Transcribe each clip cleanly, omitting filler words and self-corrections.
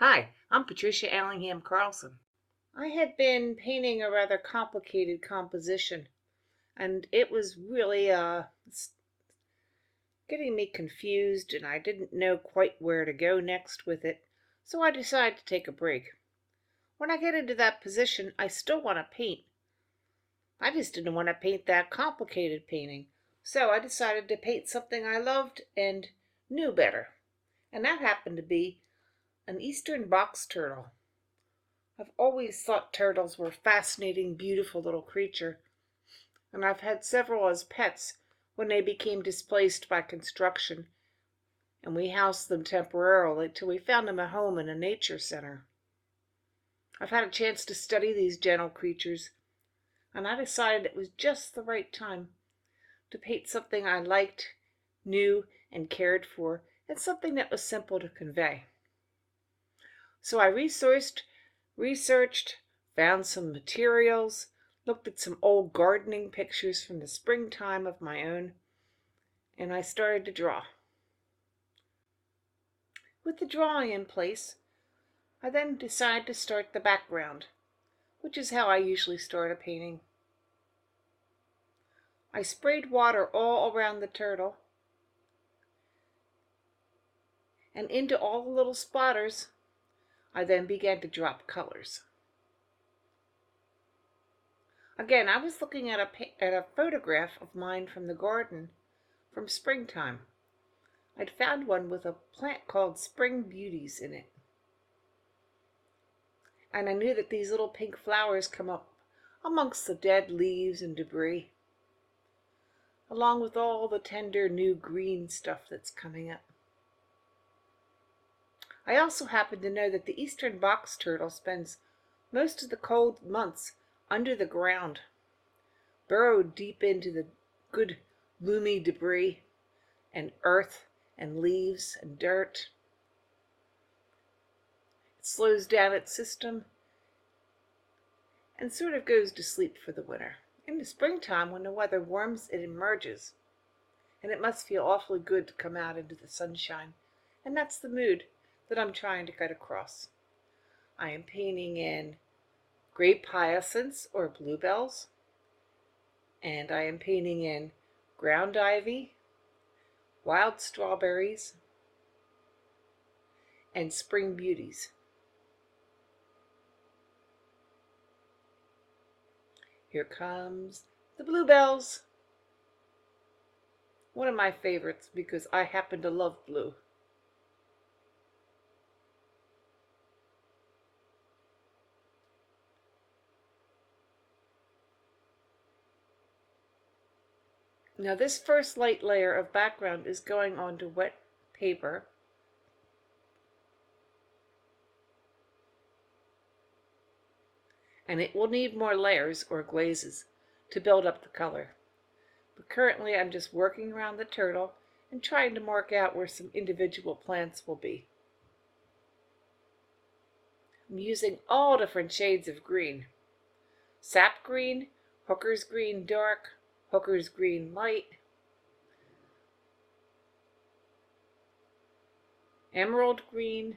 Hi, I'm Patricia Allingham Carlson. I had been painting a rather complicated composition, and it was really getting me confused, and I didn't know quite where to go next with it, so I decided to take a break. When I get into that position, I still want to paint. I just didn't want to paint that complicated painting, so I decided to paint something I loved and knew better, and that happened to be an eastern box turtle. I've always thought turtles were fascinating, beautiful little creature, and I've had several as pets when they became displaced by construction, and we housed them temporarily till we found them a home in a nature center. I've had a chance to study these gentle creatures, and I decided it was just the right time to paint something I liked, knew, and cared for, and something that was simple to convey. So I researched, found some materials, looked at some old gardening pictures from the springtime of my own, and I started to draw. With the drawing in place, I then decided to start the background, which is how I usually start a painting. I sprayed water all around the turtle, and into all the little spotters, I then began to drop colors. Again, I was looking at a photograph of mine from the garden from springtime. I'd found one with a plant called spring beauties in it. And I knew that these little pink flowers come up amongst the dead leaves and debris, along with all the tender new green stuff that's coming up. I also happen to know that the eastern box turtle spends most of the cold months under the ground, burrowed deep into the good loomy debris and earth and leaves and dirt. It slows down its system and sort of goes to sleep for the winter. In the springtime, when the weather warms, it emerges, and it must feel awfully good to come out into the sunshine. And that's the mood that I'm trying to get across. I am painting in grape hyacinths or bluebells, and I am painting in ground ivy, wild strawberries, and spring beauties. Here comes the bluebells. One of my favorites because I happen to love blue. Now this first light layer of background is going onto wet paper. And it will need more layers or glazes to build up the color. But currently I'm just working around the turtle and trying to mark out where some individual plants will be. I'm using all different shades of green. Sap green, hooker's green dark, hooker's green light, emerald green.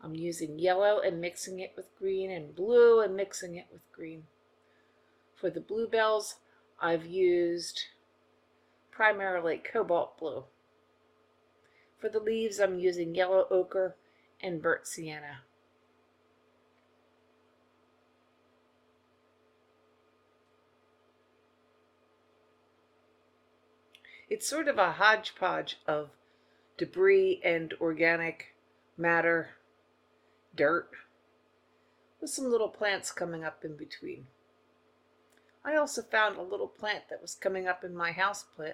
I'm using yellow and mixing it with green, and blue and mixing it with green. For the bluebells, I've used primarily cobalt blue. For the leaves, I'm using yellow ochre and burnt sienna. It's sort of a hodgepodge of debris and organic matter, dirt, with some little plants coming up in between. I also found a little plant that was coming up in my houseplant,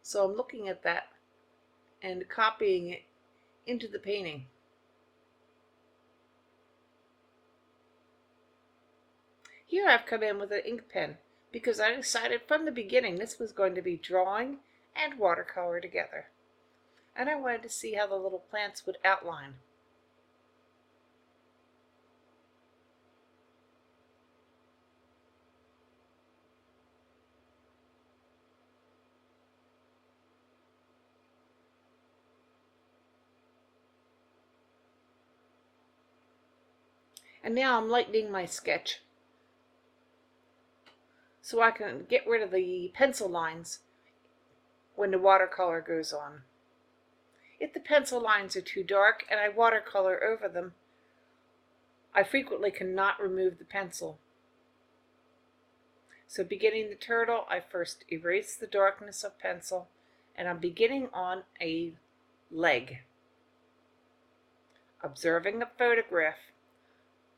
so I'm looking at that and copying it into the painting. Here I've come in with an ink pen because I decided from the beginning this was going to be drawing and watercolor together. And I wanted to see how the little plants would outline. And now I'm lightening my sketch so I can get rid of the pencil lines when the watercolor goes on. If the pencil lines are too dark and I watercolor over them, I frequently cannot remove the pencil. So beginning the turtle, I first erase the darkness of pencil, and I'm beginning on a leg, observing a photograph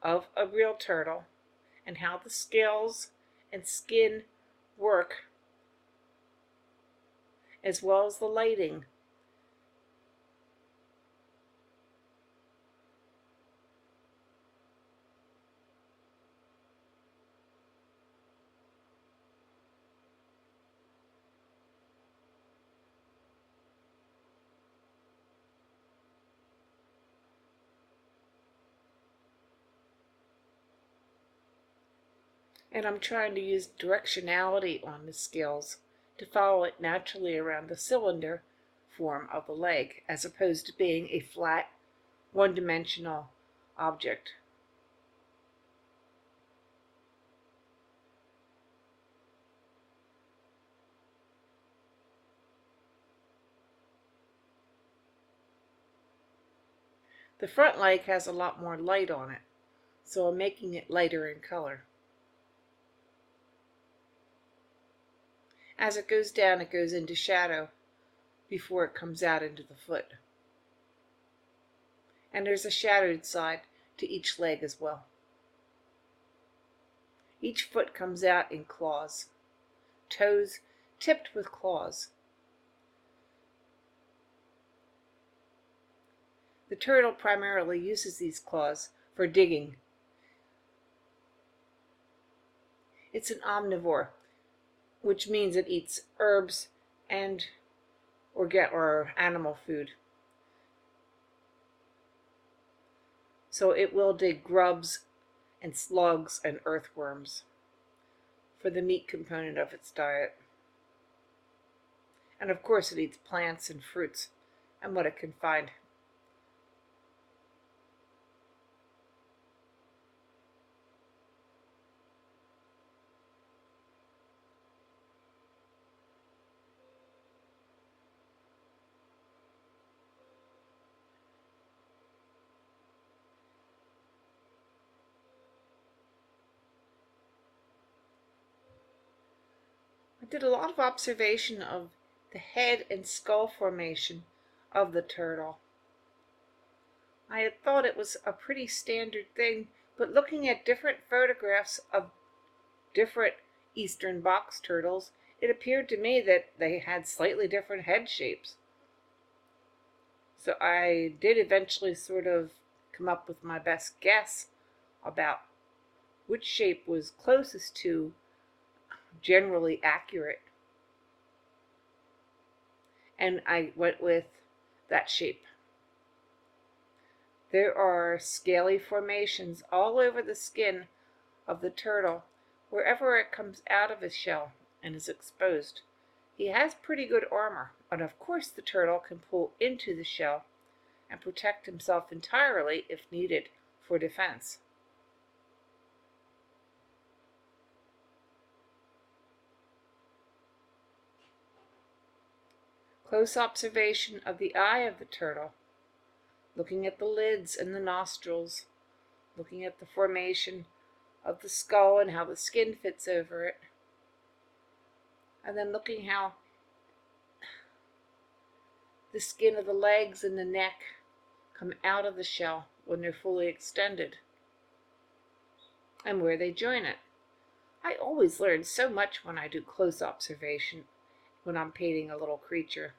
of a real turtle and how the scales and skin work, as well as the lighting. And I'm trying to use directionality on the scales to follow it naturally around the cylinder form of the leg, as opposed to being a flat, one-dimensional object. The front leg has a lot more light on it, so I'm making it lighter in color. As it goes down, it goes into shadow before it comes out into the foot. And there's a shadowed side to each leg as well. Each foot comes out in claws, toes tipped with claws. The turtle primarily uses these claws for digging. It's an omnivore, which means it eats herbs and or animal food. So it will dig grubs and slugs and earthworms for the meat component of its diet. And of course it eats plants and fruits and what it can find. I did a lot of observation of the head and skull formation of the turtle. I had thought it was a pretty standard thing, but looking at different photographs of different eastern box turtles, it appeared to me that they had slightly different head shapes. So I did eventually sort of come up with my best guess about which shape was closest to generally accurate. And I went with that shape. There are scaly formations all over the skin of the turtle wherever it comes out of his shell and is exposed. He has pretty good armor, and of course the turtle can pull into the shell and protect himself entirely if needed for defense. Close observation of the eye of the turtle, looking at the lids and the nostrils, looking at the formation of the skull and how the skin fits over it, and then looking how the skin of the legs and the neck come out of the shell when they're fully extended, and where they join it. I always learn so much when I do close observation when I'm painting a little creature.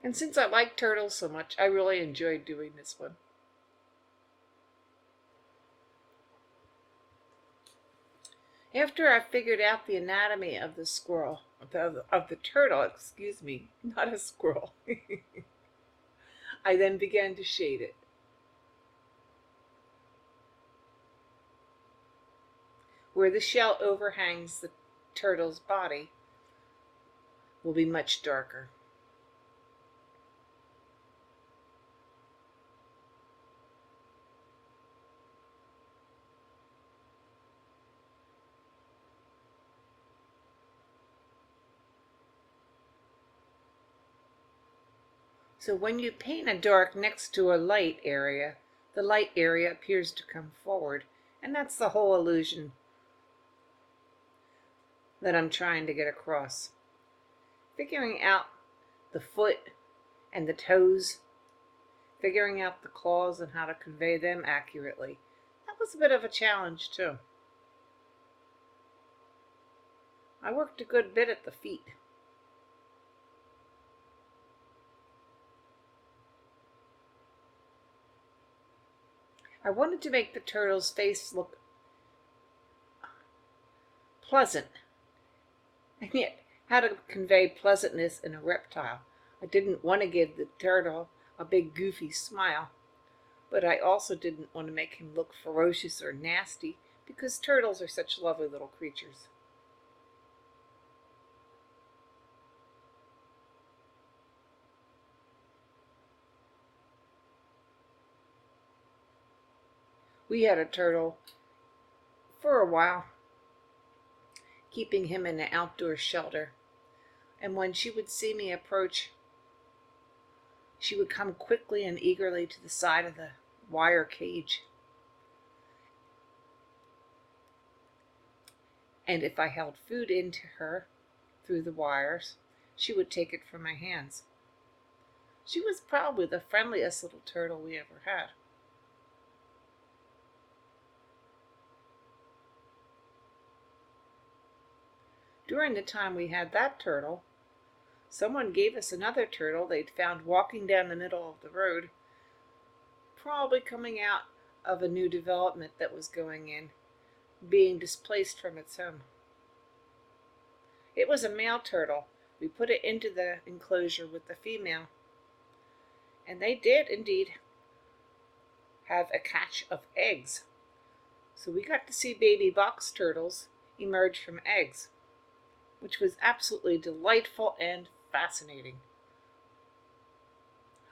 And since I like turtles so much, I really enjoyed doing this one. After I figured out the anatomy of the squirrel, of the turtle, excuse me, not a squirrel, I then began to shade it. Where the shell overhangs turtle's body will be much darker. So when you paint a dark next to a light area, the light area appears to come forward, and that's the whole illusion that I'm trying to get across. Figuring out the foot and the toes, figuring out the claws and how to convey them accurately. That was a bit of a challenge too. I worked a good bit at the feet. I wanted to make the turtle's face look pleasant, and yet how to convey pleasantness in a reptile. I didn't want to give the turtle a big goofy smile, but I also didn't want to make him look ferocious or nasty, because turtles are such lovely little creatures. We had a turtle for a while, keeping him in an outdoor shelter, and when she would see me approach, she would come quickly and eagerly to the side of the wire cage. And if I held food into her through the wires, she would take it from my hands. She was probably the friendliest little turtle we ever had. During the time we had that turtle, someone gave us another turtle they'd found walking down the middle of the road, probably coming out of a new development that was going in, being displaced from its home. It was a male turtle. We put it into the enclosure with the female, and they did indeed have a catch of eggs. So we got to see baby box turtles emerge from eggs, which was absolutely delightful and fascinating.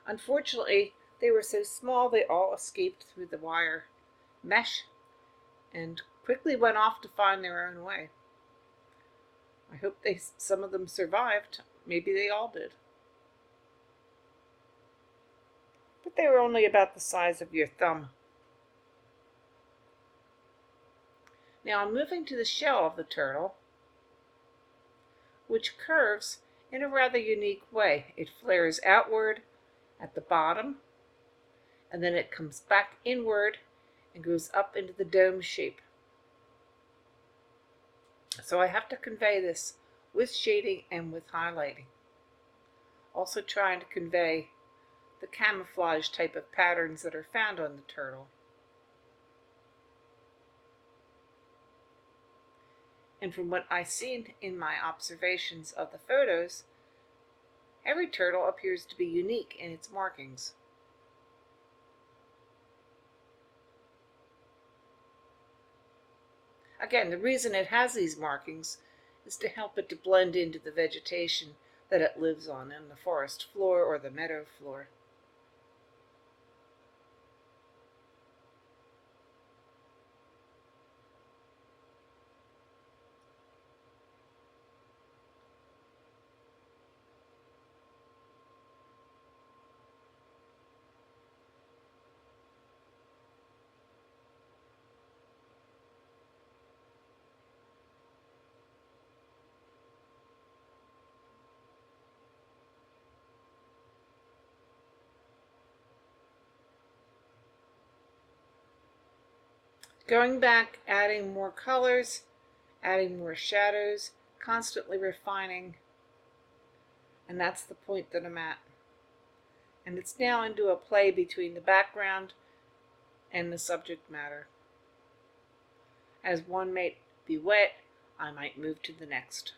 Unfortunately, they were so small they all escaped through the wire mesh and quickly went off to find their own way. I hope some of them survived. Maybe they all did. But they were only about the size of your thumb. Now I'm moving to the shell of the turtle, which curves in a rather unique way. It flares outward at the bottom, and then it comes back inward and goes up into the dome shape. So I have to convey this with shading and with highlighting. Also trying to convey the camouflage type of patterns that are found on the turtle. And from what I've seen in my observations of the photos, every turtle appears to be unique in its markings. Again, the reason it has these markings is to help it to blend into the vegetation that it lives on in the forest floor or the meadow floor. Going back, adding more colors, adding more shadows, constantly refining, and that's the point that I'm at. And it's now into a play between the background and the subject matter. As one might be wet, I might move to the next.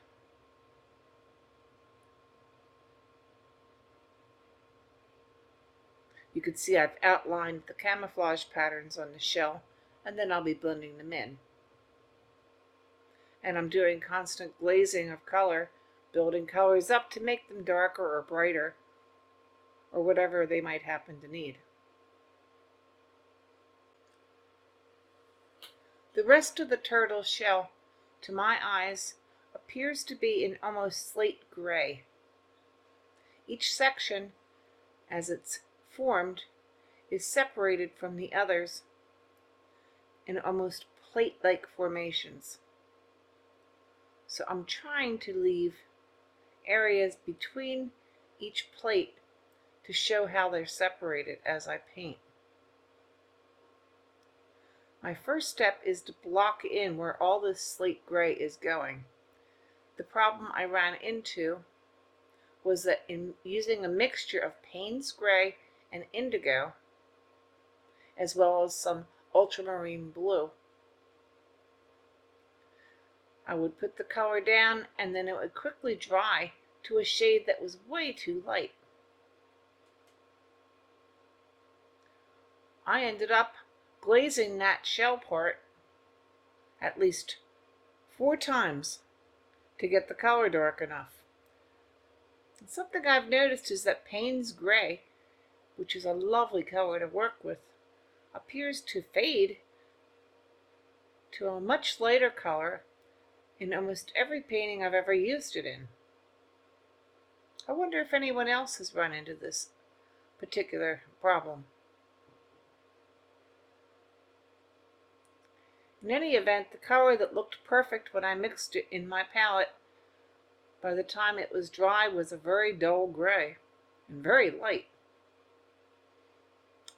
You can see I've outlined the camouflage patterns on the shell, and then I'll be blending them in. and I'm doing constant glazing of color, building colors up to make them darker or brighter, or whatever they might happen to need. The rest of the turtle shell, to my eyes, appears to be in almost slate gray. Each section, as it's formed, is separated from the others in almost plate-like formations. So I'm trying to leave areas between each plate to show how they're separated as I paint. My first step is to block in where all this slate gray is going. The problem I ran into was that in using a mixture of Payne's gray and indigo, as well as some ultramarine blue, I would put the color down and then it would quickly dry to a shade that was way too light. I ended up glazing that shell part at least 4 times to get the color dark enough. And something I've noticed is that Payne's gray, which is a lovely color to work with, appears to fade to a much lighter color in almost every painting I've ever used it in. I wonder if anyone else has run into this particular problem. In any event, the color that looked perfect when I mixed it in my palette, by the time it was dry, was a very dull gray and very light.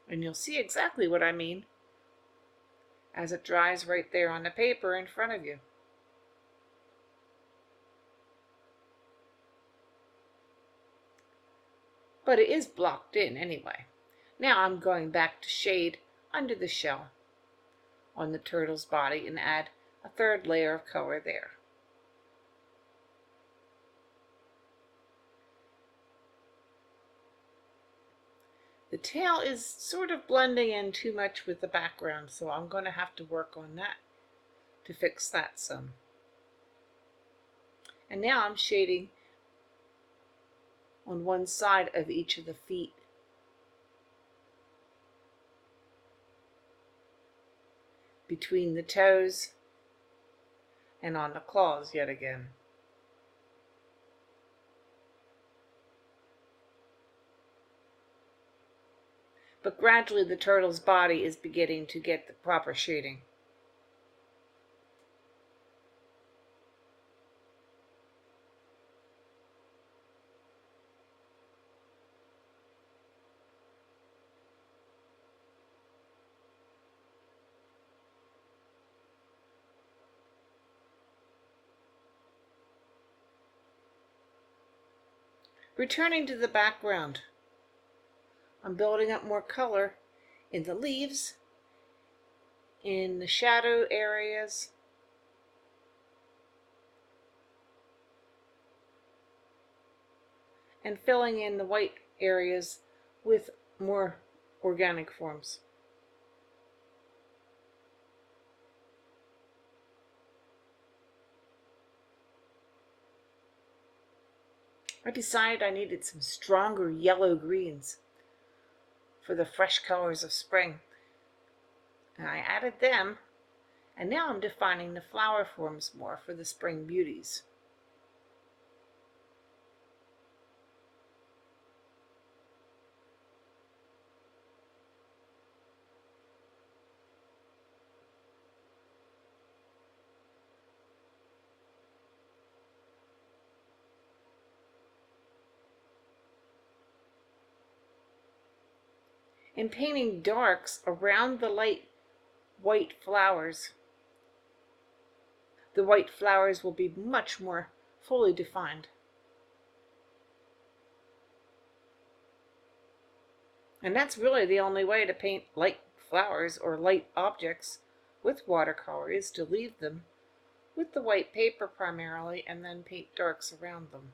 And you'll see exactly what I mean as it dries right there on the paper in front of you. But it is blocked in anyway. Now I'm going back to shade under the shell on the turtle's body and add a 3rd layer of color there. The tail is sort of blending in too much with the background, so I'm going to have to work on that to fix that some. And now I'm shading on one side of each of the feet. Between the toes and on the claws yet again. But gradually the turtle's body is beginning to get the proper shading. Returning to the background, I'm building up more color in the leaves, in the shadow areas, and filling in the white areas with more organic forms. I decided I needed some stronger yellow greens for the fresh colors of spring. And I added them, and now I'm defining the flower forms more for the spring beauties. In painting darks around the light white flowers, the white flowers will be much more fully defined. And that's really the only way to paint light flowers or light objects with watercolor, is to leave them with the white paper primarily and then paint darks around them.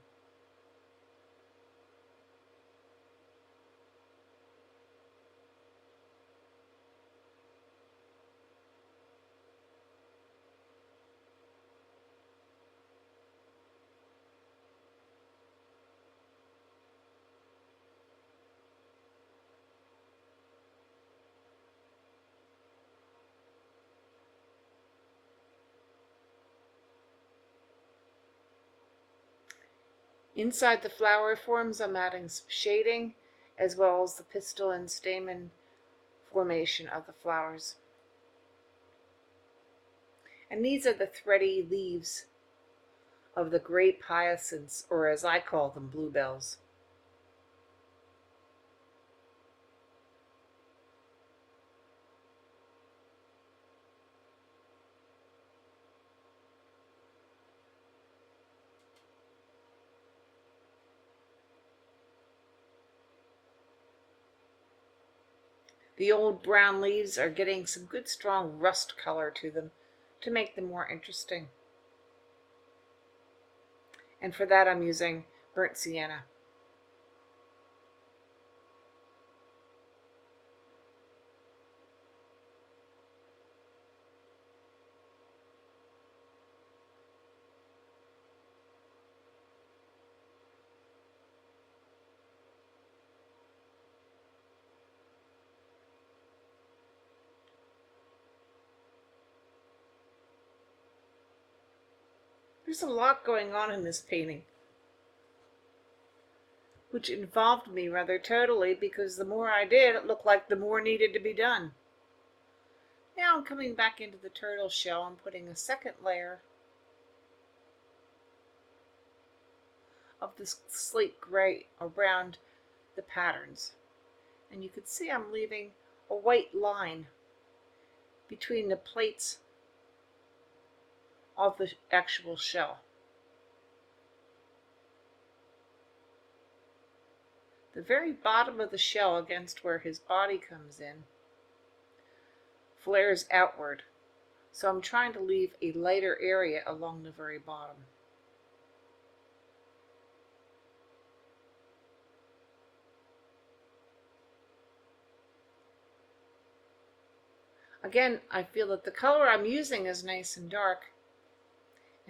Inside the flower forms, I'm adding some shading as well as the pistil and stamen formation of the flowers. And these are the thready leaves of the grape hyacinths, or as I call them, bluebells. The old brown leaves are getting some good strong rust color to them to make them more interesting. And for that I'm using burnt sienna. There's a lot going on in this painting, which involved me rather totally because the more I did, it looked like the more needed to be done. Now I'm coming back into the turtle shell and putting a second layer of this slate gray around the patterns. And you can see I'm leaving a white line between the plates of the actual shell. The very bottom of the shell against where his body comes in flares outward, so I'm trying to leave a lighter area along the very bottom. Again, I feel that the color I'm using is nice and dark,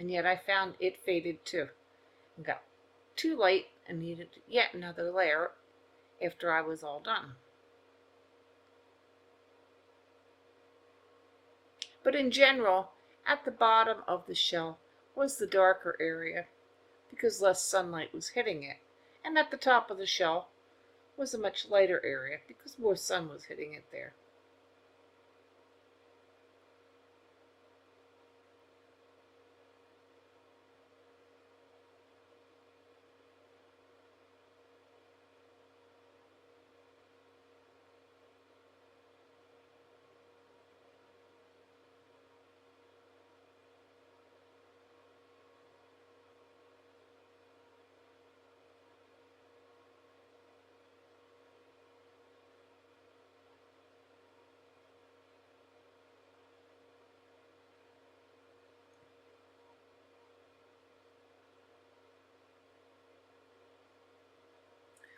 and yet I found it faded too and got too light and needed yet another layer after I was all done. But in general, at the bottom of the shell was the darker area because less sunlight was hitting it, and at the top of the shell was a much lighter area because more sun was hitting it there.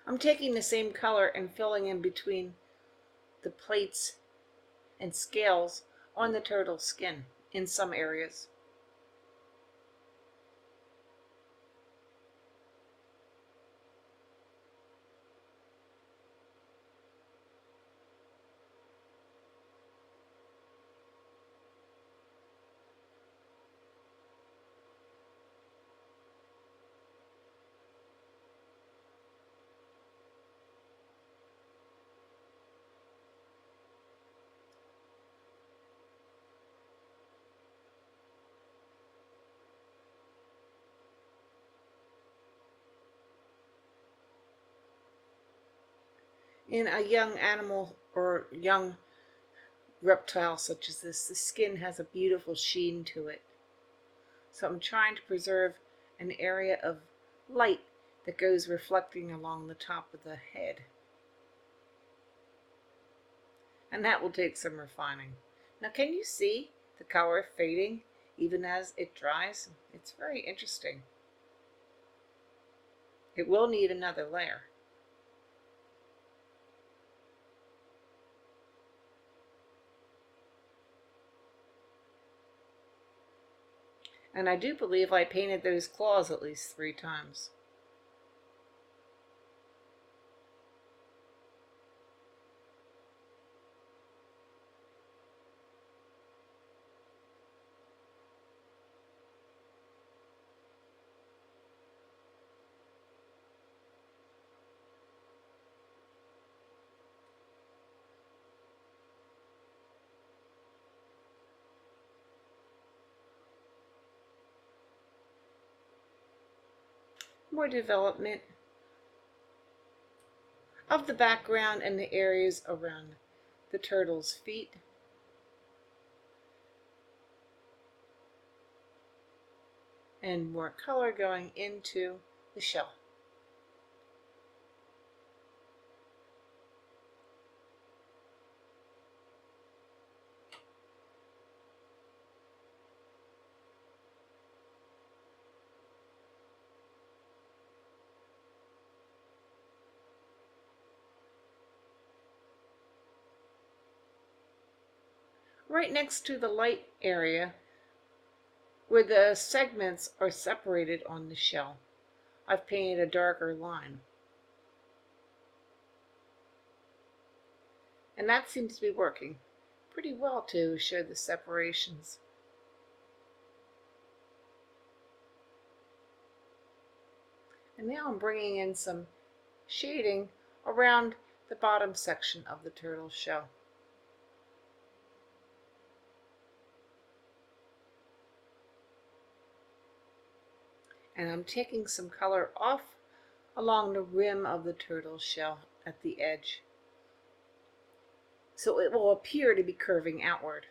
I'm taking the same color and filling in between the plates and scales on the turtle's skin in some areas. In a young animal or young reptile such as this, the skin has a beautiful sheen to it. So I'm trying to preserve an area of light that goes reflecting along the top of the head. And that will take some refining. Now can you see the color fading even as it dries? It's very interesting. It will need another layer. And I do believe I painted those claws at least 3 times. more development of the background and the areas around the turtle's feet. And more color going into the shell. Right next to the light area, where the segments are separated on the shell, I've painted a darker line. And that seems to be working pretty well to show the separations. And now I'm bringing in some shading around the bottom section of the turtle shell. And I'm taking some color off along the rim of the turtle shell at the edge, so it will appear to be curving outward.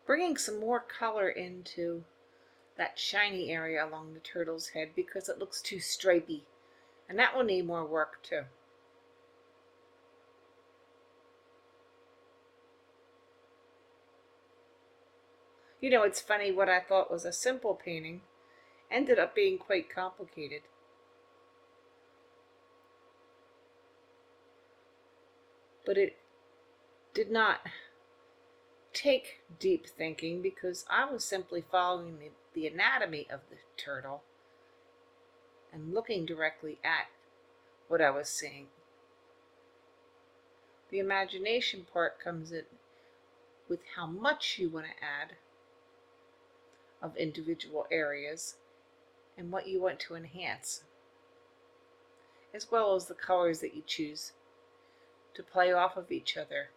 Bringing some more color into that shiny area along the turtle's head because it looks too stripy, and that will need more work too. You know, it's funny, what I thought was a simple painting ended up being quite complicated. But it did not take deep thinking because I was simply following the anatomy of the turtle and looking directly at what I was seeing. The imagination part comes in with how much you want to add of individual areas and what you want to enhance, as well as the colors that you choose to play off of each other.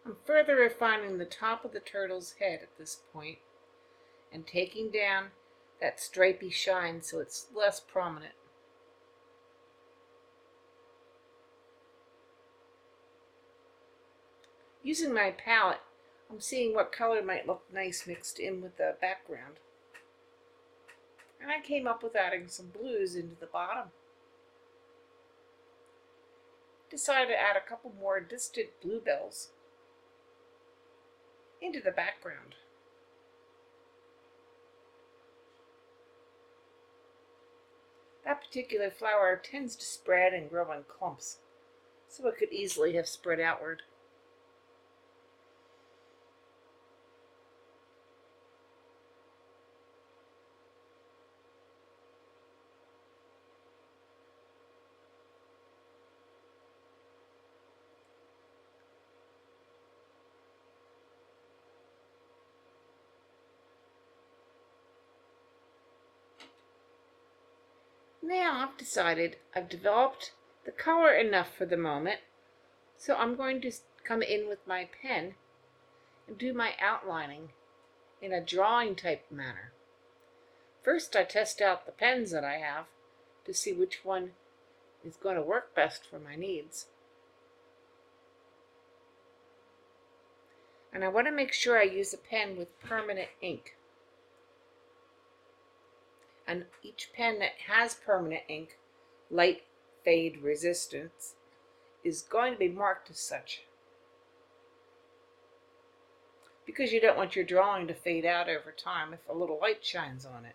I'm further refining the top of the turtle's head at this point and taking down that stripy shine so it's less prominent. Using my palette, I'm seeing what color might look nice mixed in with the background. And I came up with adding some blues into the bottom. Decided to add a couple more distant bluebells into the background. That particular flower tends to spread and grow in clumps, so it could easily have spread outward. Now I've developed the color enough for the moment, so I'm going to come in with my pen and do my outlining in a drawing type manner. First, I test out the pens that I have to see which one is going to work best for my needs. And I want to make sure I use a pen with permanent ink. And each pen that has permanent ink, light fade resistance, is going to be marked as such, because you don't want your drawing to fade out over time if a little light shines on it.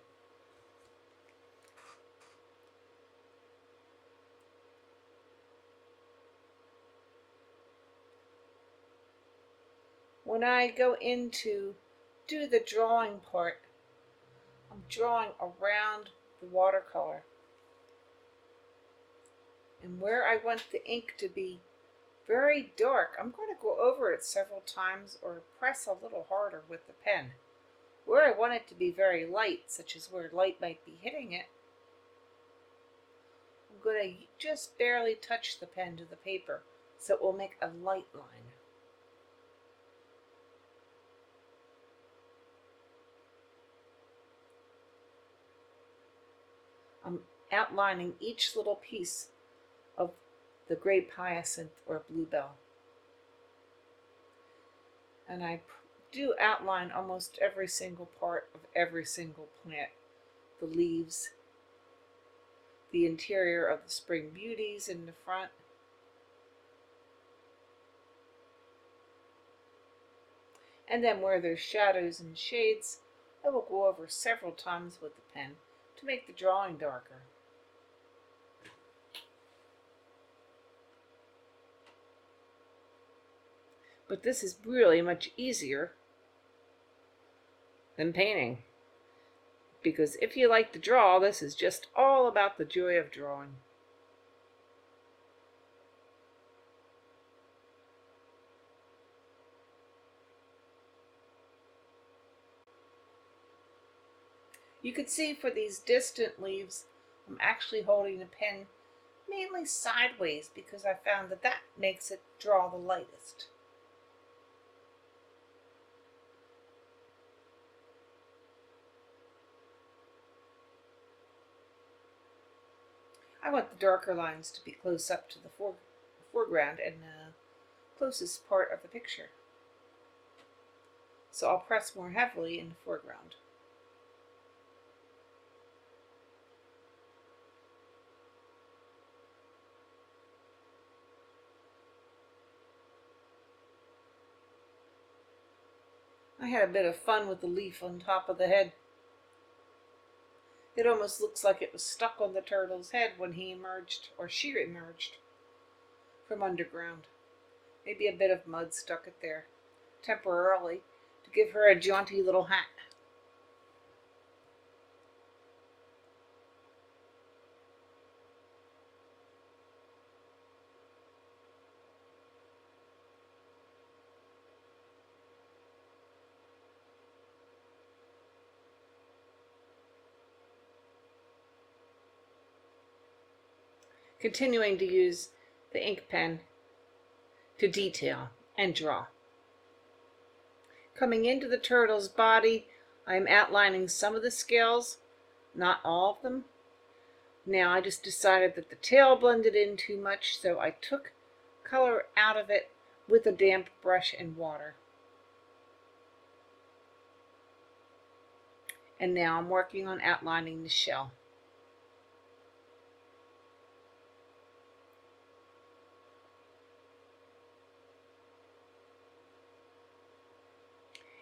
When I go in to do the drawing part, I'm drawing around the watercolor. And where I want the ink to be very dark, I'm going to go over it several times or press a little harder with the pen Where I want it to be very light, such as where light might be hitting it, I'm going to just barely touch the pen to the paper so it will make a light line. I'm outlining each little piece of the grape hyacinth or bluebell. And I do outline almost every single part of every single plant. The leaves, the interior of the spring beauties in the front, and then where there's shadows and shades, I will go over several times with the pen to make the drawing darker. But this is really much easier than painting, because if you like to draw, this is just all about the joy of drawing. You could see for these distant leaves, I'm actually holding the pen mainly sideways because I found that that makes it draw the lightest. I want the darker lines to be close up to the foreground and the closest part of the picture. So I'll press more heavily in the foreground. I had a bit of fun with the leaf on top of the head. It almost looks like it was stuck on the turtle's head when he emerged, or she emerged, from underground. Maybe a bit of mud stuck it there, temporarily, to give her a jaunty little hat. Continuing to use the ink pen to detail and draw. Coming into the turtle's body, I am outlining some of the scales, not all of them. Now I just decided that the tail blended in too much, so I took color out of it with a damp brush and water. And now I'm working on outlining the shell.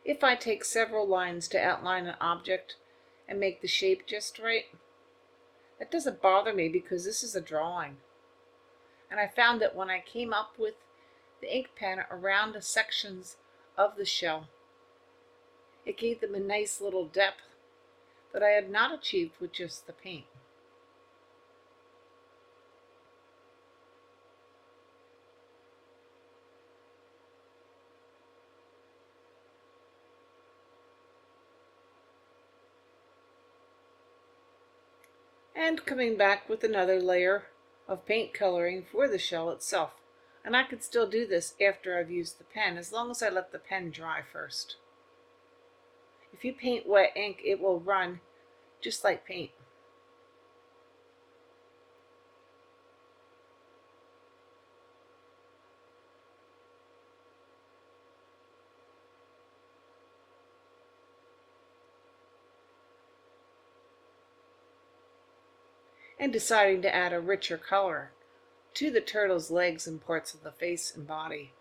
If I take several lines to outline an object and make the shape just right, that doesn't bother me because this is a drawing. And I found that when I came up with the ink pen around the sections of the shell, it gave them a nice little depth that I had not achieved with just the paint. And coming back with another layer of paint coloring for the shell itself. And I could still do this after I've used the pen, as long as I let the pen dry first. If you paint wet ink, it will run just like paint. And deciding to add a richer color to the turtle's legs and parts of the face and body.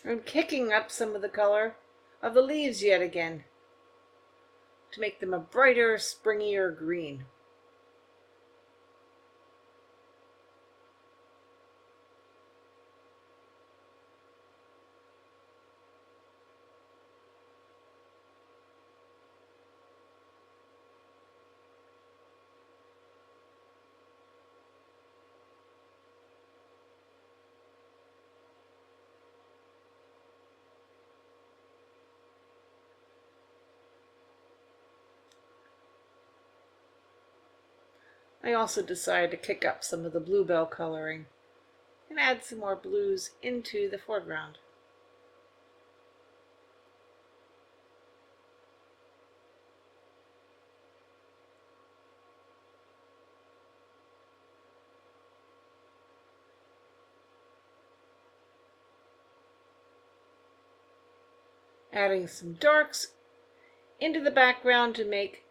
I'm kicking up some of the color of the leaves yet again to make them a brighter, springier green. I also decided to kick up some of the bluebell coloring and add some more blues into the foreground. Adding some darks into the background to make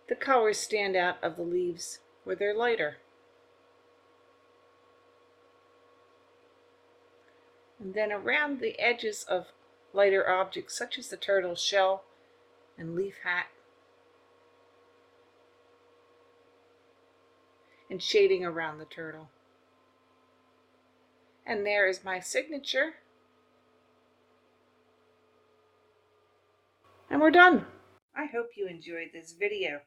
the colors stand out of the leaves where they're lighter. And then around the edges of lighter objects such as the turtle's shell and leaf hat, and shading around the turtle. And there is my signature. And we're done. I hope you enjoyed this video.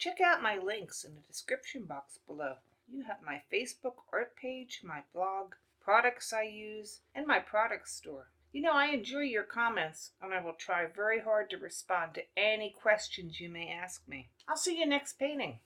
Check out my links in the description box below. You have my Facebook art page, my blog, products I use, and my product store. You know, I enjoy your comments, and I will try very hard to respond to any questions you may ask me. I'll see you next painting.